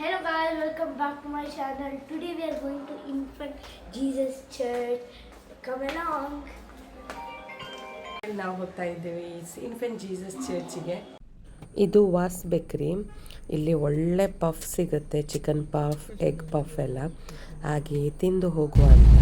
Hello guys, welcome back to my channel. Today we are going to Infant Jesus Church. Come along. ನಾವು ಹೋಗ್ತಾ ಇದ್ದೀವಿ infant Jesus ಚರ್ಚಿಗೆ. ಇದು was ಬೇಕ್ರಿ. ಇಲ್ಲಿ ಒಳ್ಳೆ ಪಫ್ ಸಿಗುತ್ತೆ, ಚಿಕನ್ ಪಫ್, ಎಗ್ ಪಫ್ ಎಲ್ಲ. ಹಾಗೆ ತಿಂದು ಹೋಗುವ ಅಂತ.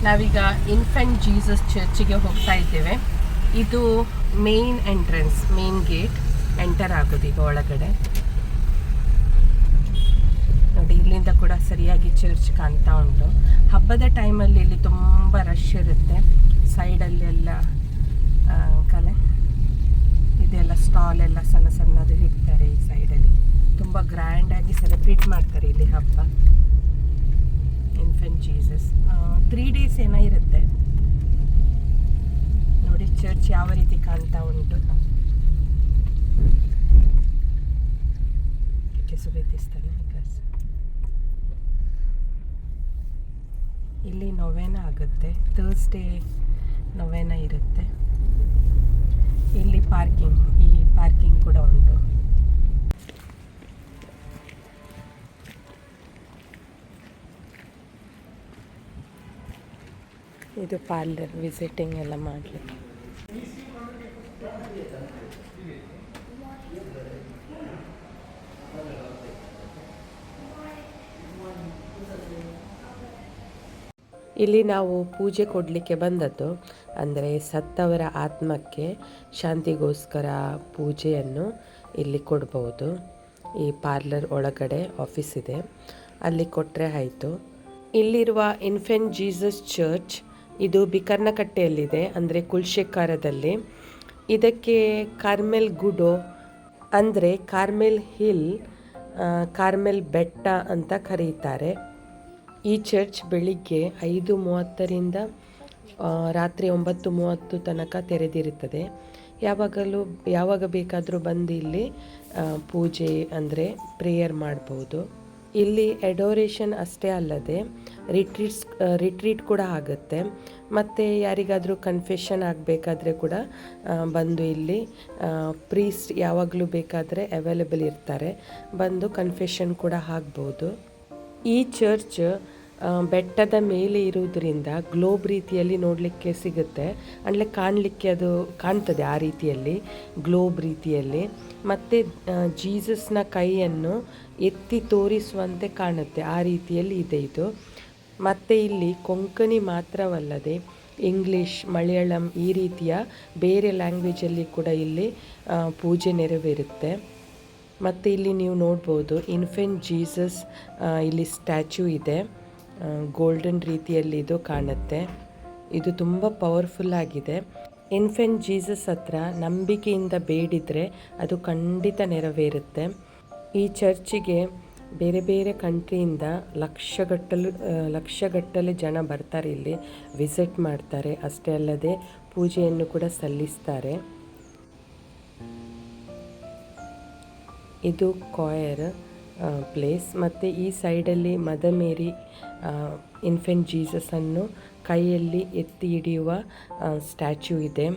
ನಾವೀಗ ಇನ್ಫೆಂಟ್ ಜೀಸಸ್ ಚರ್ಚಿಗೆ ಹೋಗ್ತಾ ಇದ್ದೇವೆ. ಇದು main entrance, main gate. Enter ಆಗೋದು ಈಗ ಒಳಗಡೆ. ನೋಡಿ, ಇಲ್ಲಿಂದ ಕೂಡ ಸರಿಯಾಗಿ ಚರ್ಚ್ ಕಾಣ್ತಾ ಉಂಟು. ಹಬ್ಬದ ಟೈಮಲ್ಲಿ ಇಲ್ಲಿ ತುಂಬ ರಶ್ ಇರುತ್ತೆ. ಸೈಡಲ್ಲೆಲ್ಲ ಕಲೆ ಇದೆಲ್ಲ ಸ್ಟಾಲ್ ಎಲ್ಲ ಸಣ್ಣ ಸಣ್ಣದು ಇಡ್ತಾರೆ. ಈ ಸೈಡಲ್ಲಿ ತುಂಬ ಗ್ರ್ಯಾಂಡಾಗಿ ಸೆಲೆಬ್ರೇಟ್ ಮಾಡ್ತಾರೆ ಇಲ್ಲಿ ಹಬ್ಬ. ಇನ್ಫೆಂಟ್ ಜೀಸಸ್ 3 days ಏನೋ ಇರುತ್ತೆ. ನೋಡಿ ಚರ್ಚ್ ಯಾವ ರೀತಿ ಕಾಣ್ತಾ ಉಂಟು. ಇಲ್ಲಿ ನೊವೇನ ಆಗುತ್ತೆ. ಥರ್ಸ್ಡೇ ನೊವೇನ ಇರುತ್ತೆ. ಇಲ್ಲಿ ಪಾರ್ಕಿಂಗ್ ಕೂಡ ಉಂಟು. ಇದು ಪಾರ್ಲರ್ ವಿಸಿಟಿಂಗ್ ಎಲ್ಲ ಮಾಡಲಿಕ್ಕೆ. ಇಲ್ಲಿ ನಾವು ಪೂಜೆ ಕೊಡಲಿಕ್ಕೆ ಬಂದದ್ದು. ಅಂದರೆ ಸತ್ತವರ ಆತ್ಮಕ್ಕೆ ಶಾಂತಿಗೋಸ್ಕರ ಪೂಜೆಯನ್ನು ಇಲ್ಲಿ ಕೊಡ್ಬೋದು. ಈ ಪಾರ್ಲರ್ ಒಳಗಡೆ ಆಫೀಸ್ ಇದೆ, ಅಲ್ಲಿ ಕೊಟ್ಟರೆ ಆಯಿತು. ಇಲ್ಲಿರುವ ಇನ್ಫೆಂಟ್ ಜೀಸಸ್ ಚರ್ಚ್ ಇದು ಬಿಕರ್ನಕಟ್ಟೆಯಲ್ಲಿದೆ, ಅಂದರೆ ಕುಲ್ಶೇಖರದಲ್ಲಿ. ಇದಕ್ಕೆ ಕಾರ್ಮೆಲ್ ಗುಡೋ ಅಂದರೆ ಕಾರ್ಮೆಲ್ ಹಿಲ್, ಕಾರ್ಮೆಲ್ ಬೆಟ್ಟ ಅಂತ ಕರೀತಾರೆ. ಈ ಚರ್ಚ್ ಬೆಳಿಗ್ಗೆ 5:30ರಿಂದ ರಾತ್ರಿ 9:30 ತನಕ ತೆರೆದಿರುತ್ತದೆ. ಯಾವಾಗ ಬೇಕಾದರೂ ಬಂದು ಇಲ್ಲಿ ಪೂಜೆ ಅಂದರೆ ಪ್ರೇಯರ್ ಮಾಡ್ಬೋದು. ಇಲ್ಲಿ ಎಡೋರೇಷನ್ ಅಷ್ಟೇ ಅಲ್ಲದೆ ರಿಟ್ರೀಟ್ ಕೂಡ ಆಗುತ್ತೆ. ಮತ್ತು ಯಾರಿಗಾದರೂ ಕನ್ಫೆಷನ್ ಆಗಬೇಕಾದ್ರೆ ಕೂಡ ಬಂದು ಇಲ್ಲಿ ಪ್ರೀಸ್ಟ್ ಯಾವಾಗಲೂ ಬೇಕಾದರೆ ಅವೈಲೇಬಲ್ ಇರ್ತಾರೆ, ಬಂದು ಕನ್ಫೆಷನ್ ಕೂಡ ಆಗ್ಬೋದು. ಈ ಚರ್ಚ್ ಬೆಟ್ಟದ ಮೇಲೆ ಇರುವುದರಿಂದ ಗ್ಲೋಬ್ ರೀತಿಯಲ್ಲಿ ನೋಡಲಿಕ್ಕೆ ಸಿಗುತ್ತೆ. ಅಂದರೆ ಕಾಣಲಿಕ್ಕೆ ಅದು ಕಾಣ್ತದೆ ಆ ರೀತಿಯಲ್ಲಿ, ಗ್ಲೋಬ್ ರೀತಿಯಲ್ಲಿ. ಮತ್ತು ಜೀಸಸ್ನ ಕೈಯನ್ನು ಎತ್ತಿ ತೋರಿಸುವಂತೆ ಕಾಣುತ್ತೆ, ಆ ರೀತಿಯಲ್ಲಿ ಇದೆ ಇದು. ಮತ್ತು ಇಲ್ಲಿ ಕೊಂಕಣಿ ಮಾತ್ರವಲ್ಲದೆ ಇಂಗ್ಲೀಷ್, ಮಲಯಾಳಂ ಈ ರೀತಿಯ ಬೇರೆ ಲ್ಯಾಂಗ್ವೇಜಲ್ಲಿ ಕೂಡ ಇಲ್ಲಿ ಪೂಜೆ ನೆರವೇರುತ್ತೆ. ಮತ್ತು ಇಲ್ಲಿ ನೀವು ನೋಡ್ಬೋದು ಇನ್ಫೆಂಟ್ ಜೀಸಸ್ ಇಲ್ಲಿ ಸ್ಟ್ಯಾಚ್ಯೂ ಇದೆ, ಗೋಲ್ಡನ್ ರೀತಿಯಲ್ಲಿ ಇದು ಕಾಣುತ್ತೆ. ಇದು ತುಂಬ ಪವರ್ಫುಲ್ ಆಗಿದೆ. ಇನ್ಫೆಂಟ್ ಜೀಸಸ್ ಹತ್ರ ನಂಬಿಕೆಯಿಂದ ಬೇಡಿದರೆ ಅದು ಖಂಡಿತ ನೆರವೇರುತ್ತೆ. ಈ ಚರ್ಚಿಗೆ ಬೇರೆ ಬೇರೆ ಕಂಟ್ರಿಯಿಂದ ಲಕ್ಷಗಟ್ಟಲೆ ಜನ ಬರ್ತಾರೆ, ಇಲ್ಲಿ ವಿಸಿಟ್ ಮಾಡ್ತಾರೆ. ಅಷ್ಟೇ ಅಲ್ಲದೆ ಪೂಜೆಯನ್ನು ಕೂಡ ಸಲ್ಲಿಸ್ತಾರೆ. ಇದು ಕಾಯರ್ ಪ್ಲೇಸ್. ಮತ್ತು ಈ ಸೈಡಲ್ಲಿ ಮದರ್ ಮೇರಿ ಇನ್ಫೆಂಟ್ ಜೀಸಸನ್ನು ಕೈಯಲ್ಲಿ ಎತ್ತಿ ಹಿಡಿಯುವ ಸ್ಟ್ಯಾಚ್ಯೂ ಇದೆ.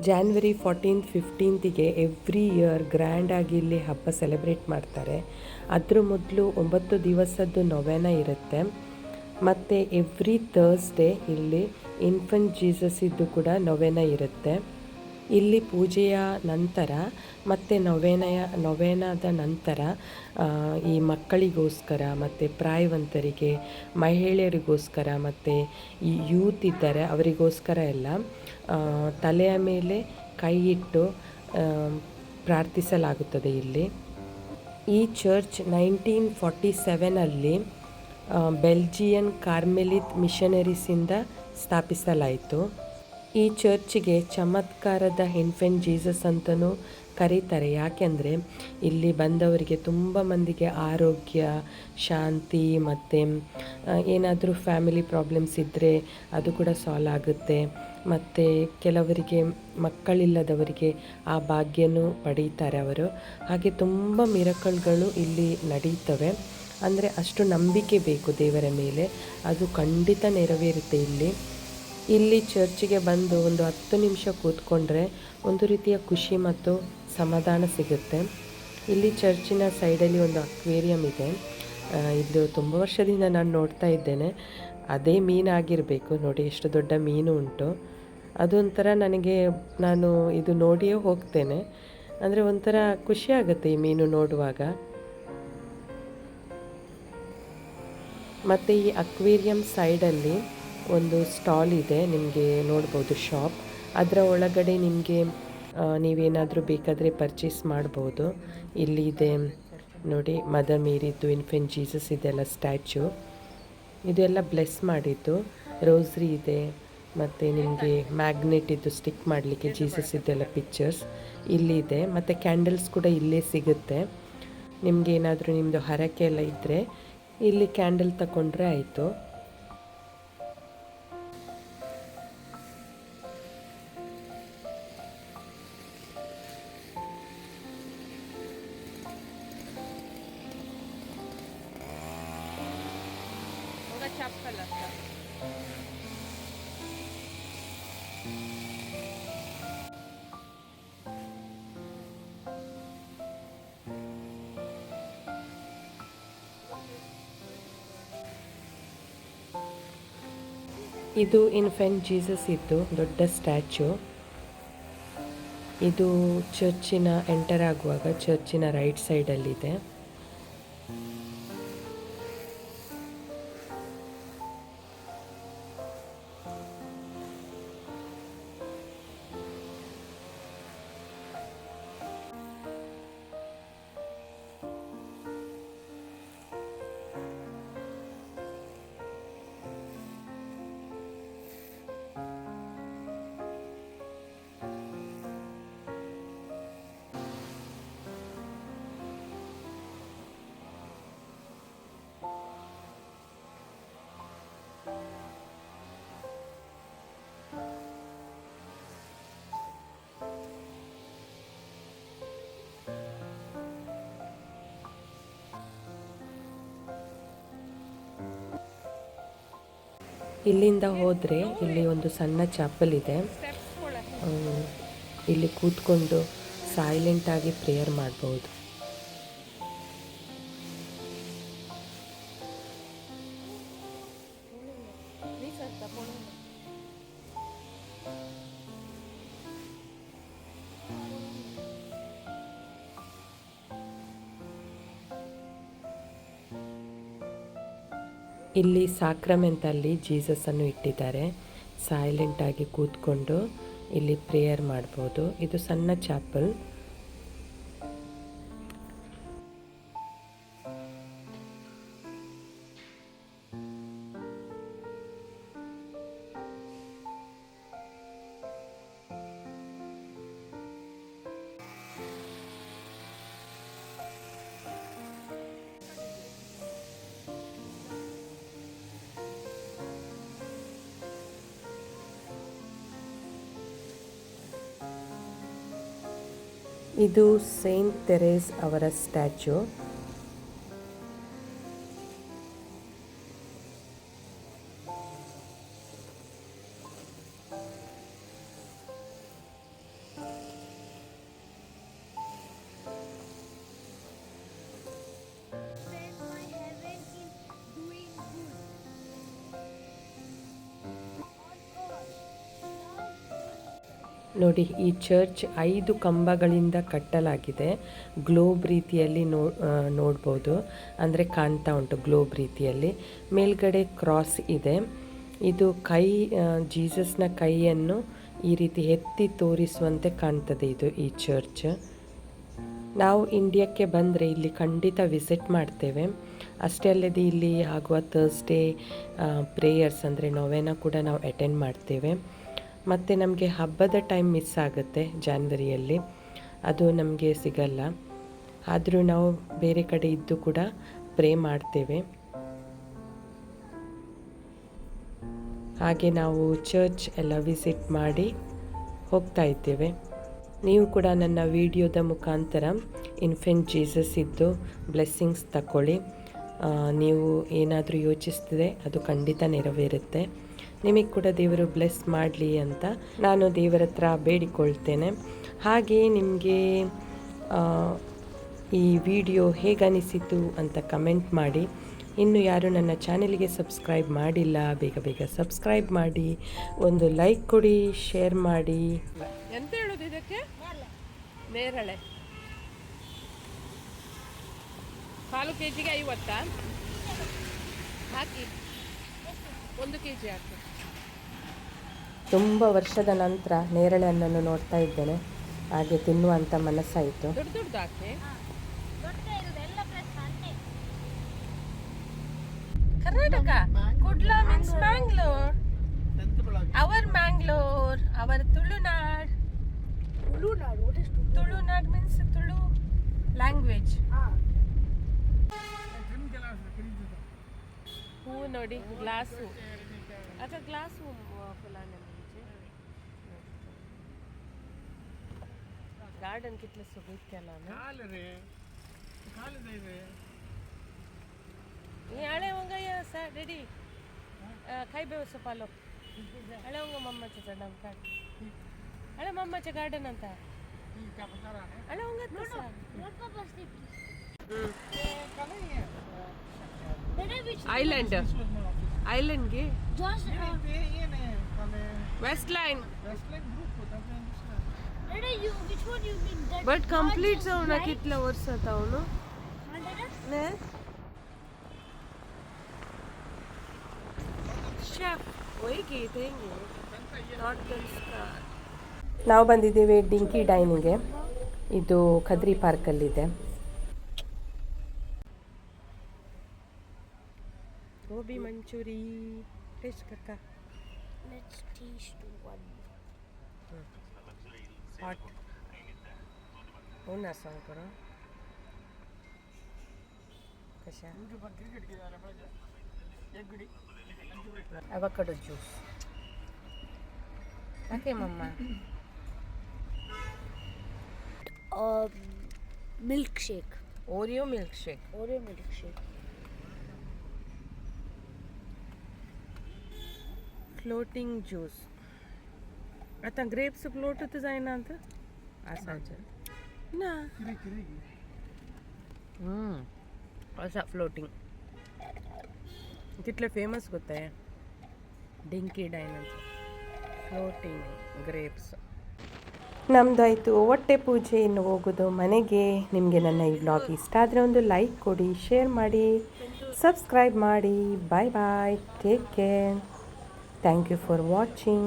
January 14th, 15th every year ಗ್ರ್ಯಾಂಡಾಗಿ ಇಲ್ಲಿ ಹಬ್ಬ ಸೆಲೆಬ್ರೇಟ್ ಮಾಡ್ತಾರೆ. ಅದ್ರ ಮೊದಲು 9 ದಿವಸದ್ದು ನೊವೇನ ಇರುತ್ತೆ. ಮತ್ತು ಎವ್ರಿ ಥರ್ಸ್ಡೇ ಇಲ್ಲಿ ಇನ್ಫೆಂಟ್ ಜೀಸಸ್ ಇದ್ದು ಕೂಡ ನೊವೇನ ಇರುತ್ತೆ. ಇಲ್ಲಿ ಪೂಜೆಯ ನಂತರ ಮತ್ತು ನೊವೇನಾದ ನಂತರ ಈ ಮಕ್ಕಳಿಗೋಸ್ಕರ ಮತ್ತು ಪ್ರಾಯವಂತರಿಗೆ, ಮಹಿಳೆಯರಿಗೋಸ್ಕರ ಮತ್ತು ಈ ಯೂತ್ ಇದ್ದಾರೆ ಅವರಿಗೋಸ್ಕರ ಎಲ್ಲ ತಲೆಯ ಮೇಲೆ ಕೈ ಇಟ್ಟು ಪ್ರಾರ್ಥಿಸಲಾಗುತ್ತದೆ ಇಲ್ಲಿ. ಈ ಚರ್ಚ್ 1947 ಬೆಲ್ಜಿಯನ್ ಕಾರ್ಮೆಲಿತ್ ಮಿಷನರೀಸಿಂದ ಸ್ಥಾಪಿಸಲಾಯಿತು. ಈ ಚರ್ಚಿಗೆ ಚಮತ್ಕಾರದ ಇನ್ಫೆಂಟ್ ಜೀಸಸ್ ಅಂತಲೂ ಕರೀತಾರೆ. ಯಾಕೆಂದರೆ ಇಲ್ಲಿ ಬಂದವರಿಗೆ ತುಂಬ ಮಂದಿಗೆ ಆರೋಗ್ಯ, ಶಾಂತಿ ಮತ್ತು ಏನಾದರೂ ಫ್ಯಾಮಿಲಿ ಪ್ರಾಬ್ಲಮ್ಸ್ ಇದ್ದರೆ ಅದು ಕೂಡ ಸಾಲ್ವ್ ಆಗುತ್ತೆ. ಮತ್ತು ಕೆಲವರಿಗೆ ಮಕ್ಕಳಿಲ್ಲದವರಿಗೆ ಆ ಭಾಗ್ಯನೂ ಪಡೀತಾರೆ ಅವರು. ಹಾಗೆ ತುಂಬ ಮಿರಕಲ್ಗಳು ಇಲ್ಲಿ ನಡೀತವೆ. ಅಂದರೆ ಅಷ್ಟು ನಂಬಿಕೆ ಬೇಕು ದೇವರ ಮೇಲೆ, ಅದು ಖಂಡಿತ ನೆರವೇರುತ್ತೆ ಇಲ್ಲಿ ಚರ್ಚಿಗೆ ಬಂದು ಒಂದು 10 ನಿಮಿಷ ಕೂತ್ಕೊಂಡ್ರೆ ಒಂದು ರೀತಿಯ ಖುಷಿ ಮತ್ತು ಸಮಾಧಾನ ಸಿಗುತ್ತೆ. ಇಲ್ಲಿ ಚರ್ಚಿನ ಸೈಡಲ್ಲಿ ಒಂದು ಅಕ್ವೇರಿಯಂ ಇದೆ. ಇದು ತುಂಬ ವರ್ಷದಿಂದ ನಾನು ನೋಡ್ತಾ ಇದ್ದೇನೆ. ಅದೇ ಮೀನಾಗಿರಬೇಕು ನೋಡಿ, ಎಷ್ಟು ದೊಡ್ಡ ಮೀನು ಉಂಟು. ಅದೊಂಥರ ನಾನು ಇದು ನೋಡಿಯೇ ಹೋಗ್ತೇನೆ. ಅಂದರೆ ಒಂಥರ ಖುಷಿ ಆಗುತ್ತೆ ಈ ಮೀನು ನೋಡುವಾಗ. ಮತ್ತು ಈ ಅಕ್ವೇರಿಯಂ ಸೈಡಲ್ಲಿ ಒಂದು ಸ್ಟಾಲ್ ಇದೆ, ನಿಮಗೆ ನೋಡ್ಬೋದು ಶಾಪ್. ಅದರ ಒಳಗಡೆ ನಿಮಗೆ ನೀವೇನಾದರೂ ಬೇಕಾದರೆ ಪರ್ಚೇಸ್ ಮಾಡ್ಬೋದು. ಇಲ್ಲಿ ಇದೆ ನೋಡಿ, ಮದರ್ ಮೇರಿದ್ದು, ಇನ್ಫೆಂಟ್ ಜೀಸಸ್ ಇದೆಲ್ಲ ಸ್ಟ್ಯಾಚು. ಇದೆಲ್ಲ ಬ್ಲೆಸ್ ಮಾಡಿದ್ದು. ರೋಸ್ರಿ ಇದೆ, ಮತ್ತು ನಿಮಗೆ ಮ್ಯಾಗ್ನೆಟ್ ಇದ್ದು ಸ್ಟಿಕ್ ಮಾಡಲಿಕ್ಕೆ ಜೀಸಸ್ ಇದೆಲ್ಲ ಪಿಕ್ಚರ್ಸ್ ಇಲ್ಲಿದೆ. ಮತ್ತು ಕ್ಯಾಂಡಲ್ಸ್ ಕೂಡ ಇಲ್ಲೇ ಸಿಗುತ್ತೆ. ನಿಮಗೆ ಏನಾದರೂ ನಿಮ್ಮದು ಹರಕೆ ಎಲ್ಲ ಇದ್ದರೆ ಇಲ್ಲಿ ಕ್ಯಾಂಡಲ್ ತಗೊಂಡ್ರೆ ಆಯಿತು. ಇದು ಇನ್ಫೆಂಟ್ ಜೀಸಸ್ ಇದ್ದು ದೊಡ್ಡ ಸ್ಟ್ಯಾಚು. ಇದು ಚರ್ಚಿನ ಎಂಟರ್ ಆಗುವಾಗ ಚರ್ಚಿನ ರೈಟ್ ಸೈಡಲ್ಲಿದೆ. ಇಲ್ಲಿಂದ ಹೋದರೆ ಇಲ್ಲಿ ಒಂದು ಸಣ್ಣ ಚಾಪಲ್ ಇದೆ. ಇಲ್ಲಿ ಕೂತ್ಕೊಂಡು ಸೈಲೆಂಟಾಗಿ ಪ್ರೇಯರ್ ಮಾಡ್ಬೋದು. ಇಲ್ಲಿ ಸಾಕ್ರಮೆಂಟಲ್ಲಿ ಜೀಸಸನ್ನು ಇಟ್ಟಿದ್ದಾರೆ. ಸೈಲೆಂಟಾಗಿ ಕೂತ್ಕೊಂಡು ಇಲ್ಲಿ ಪ್ರೇಯರ್ ಮಾಡ್ಬೋದು. ಇದು ಸಣ್ಣ ಚಾಪಲ್. ಇದು ಸೇಂಟ್ ತೆರೇಸ್ ಅವರ ಸ್ಟ್ಯಾಚು. ನೋಡಿ, ಈ ಚರ್ಚ್ 5 ಕಂಬಗಳಿಂದ ಕಟ್ಟಲಾಗಿದೆ. ಗ್ಲೋಬ್ ರೀತಿಯಲ್ಲಿ ನೋಡ್ಬೋದು, ಅಂದರೆ ಕಾಣ್ತಾ ಉಂಟು ಗ್ಲೋಬ್ ರೀತಿಯಲ್ಲಿ. ಮೇಲ್ಗಡೆ ಕ್ರಾಸ್ ಇದೆ. ಇದು ಜೀಸಸ್ನ ಕೈಯನ್ನು ಈ ರೀತಿ ಎತ್ತಿ ತೋರಿಸುವಂತೆ ಕಾಣ್ತದೆ ಈ ಚರ್ಚ್. ನಾವು ಇಂಡಿಯಾಕ್ಕೆ ಬಂದರೆ ಇಲ್ಲಿ ಖಂಡಿತ ವಿಸಿಟ್ ಮಾಡ್ತೇವೆ. ಅಷ್ಟೇ ಅಲ್ಲದೆ ಇಲ್ಲಿ ಆಗುವ ಥರ್ಸ್ಡೇ ಪ್ರೇಯರ್ಸ್ ಅಂದರೆ ನೊವೆನ ಕೂಡ ನಾವು ಅಟೆಂಡ್ ಮಾಡ್ತೇವೆ. ಮತ್ತು ನಮಗೆ ಹಬ್ಬದ ಟೈಮ್ ಮಿಸ್ ಆಗುತ್ತೆ ಜಾನ್ವರಿಯಲ್ಲಿ. ಅದು ನಮಗೆ ಸಿಗಲ್ಲ. ಆದರೂ ನಾವು ಬೇರೆ ಕಡೆ ಇದ್ದು ಕೂಡ ಪ್ರೇ ಮಾಡ್ತೇವೆ. ಹಾಗೆ ನಾವು ಚರ್ಚ್ ಎಲ್ಲ ವಿಸಿಟ್ ಮಾಡಿ ಹೋಗ್ತಾ ಇದ್ದೇವೆ. ನೀವು ಕೂಡ ನನ್ನ ವಿಡಿಯೋದ ಮುಖಾಂತರ ಇನ್ಫೆಂಟ್ ಜೀಸಸ್ ಇದ್ದು ಬ್ಲೆಸ್ಸಿಂಗ್ಸ್ ತಗೊಳ್ಳಿ. ನೀವು ಏನಾದರೂ ಯೋಚಿಸ್ತಿದೆ ಅದು ಖಂಡಿತ ನೆರವೇರುತ್ತೆ. ನಿಮಗೆ ಕೂಡ ದೇವರು ಬ್ಲೆಸ್ ಮಾಡಲಿ ಅಂತ ನಾನು ದೇವರ ಹತ್ರ ಬೇಡಿಕೊಳ್ತೇನೆ. ಹಾಗೆ ನಿಮಗೆ ಈ ವಿಡಿಯೋ ಹೇಗನಿಸಿತು ಅಂತ ಕಮೆಂಟ್ ಮಾಡಿ. ಇನ್ನು ಯಾರು ನನ್ನ ಚಾನೆಲ್ಗೆ ಸಬ್ಸ್ಕ್ರೈಬ್ ಮಾಡಿಲ್ಲ, ಬೇಗ ಬೇಗ ಸಬ್ಸ್ಕ್ರೈಬ್ ಮಾಡಿ, ಒಂದು ಲೈಕ್ ಕೊಡಿ, ಶೇರ್ ಮಾಡಿ. ಎಂತ ಹೇಳೋದು ಇದಕ್ಕೆ? ನೇರಳೆ ಕಾಲು ಕೆಜಿಗೆ 50 ಹಾಕಿ, 1 ಕೆಜಿ ಹಾಕಿ. ತುಂಬ ವರ್ಷದ ನಂತರ ನೇರಳೆ ಹಣ್ಣನ್ನು ನೋಡ್ತಾ ಇದ್ದೇನೆ, ಹಾಗೆ ತಿನ್ನುವಂಥ ಮನಸ್ಸಾಯಿತು. ದೊಡ್ಡ ದೊಡ್ಡ ಹಾಕಿ. Karnataka Kudla means Mangalore. Our Mangalore, our Tulunad. Tulunad means Tulu language. ಹೂ ನೋಡಿ, ಗ್ಲಾಸು अच्छा ग्लास फुलाने मुझे गार्डन कितले सुबीत केला ना खाल दे रे ये आळे होंगा या सा रेडी खाई बे उसो पालो आळे होंगा मम्माचे चढम काढ आळे मम्माचे गार्डन अंता आळे होंगा तसा आइलैंड आइलैंड गे वेस्ट लाइन बट कंप्लीट जाऊन कितल्या वर्षात आवनो ने शेफ ಹೋಗಿ ತೆಂಗಿ ನಾಟ್ ಸ್ಟಾರ್. ನಾವು ಬಂದಿದ್ದೇವೆ ಡಿಂಕಿ ಡೈನಿಂಗ್ಗೆ. ಇದು ಖದ್ರಿ ಪಾರ್ಕಲ್ಲಿದೆ. ಗೋಬಿ ಮಂಚೂರಿ ಟೇಸ್ಟ್ ಕರ್ಕ. Let's taste one. Hot. Una song करो. कशा? Avocado juice. Okay, mama. Milkshake. Oreo milkshake. Oreo milkshake. Floating juice. आता ग्रेप्स फ्लोट होतं जाईना आता असायचं ना. असा फ्लोटिंग तिथले फेमस होतं आहे ಡಿಂಕಿ ಡೈನನ್ಸ್ ಫ್ಲೋಟಿಂಗ್ ಗ್ರೇಪ್ಸ್. ನಮ್ಮದಾಯಿತು ಹೊಟ್ಟೆ ಪೂಜೆ. ಇನ್ನು ಹೋಗೋದು ಮನೆಗೆ. ನಿಮಗೆ ನನ್ನ ಈ ವ್ಲಾಗ್ ಇಷ್ಟ ಆದರೆ ಒಂದು ಲೈಕ್ ಕೊಡಿ, ಶೇರ್ ಮಾಡಿ, ಸಬ್ಸ್ಕ್ರೈಬ್ ಮಾಡಿ. Bye bye, take care. Thank you for watching.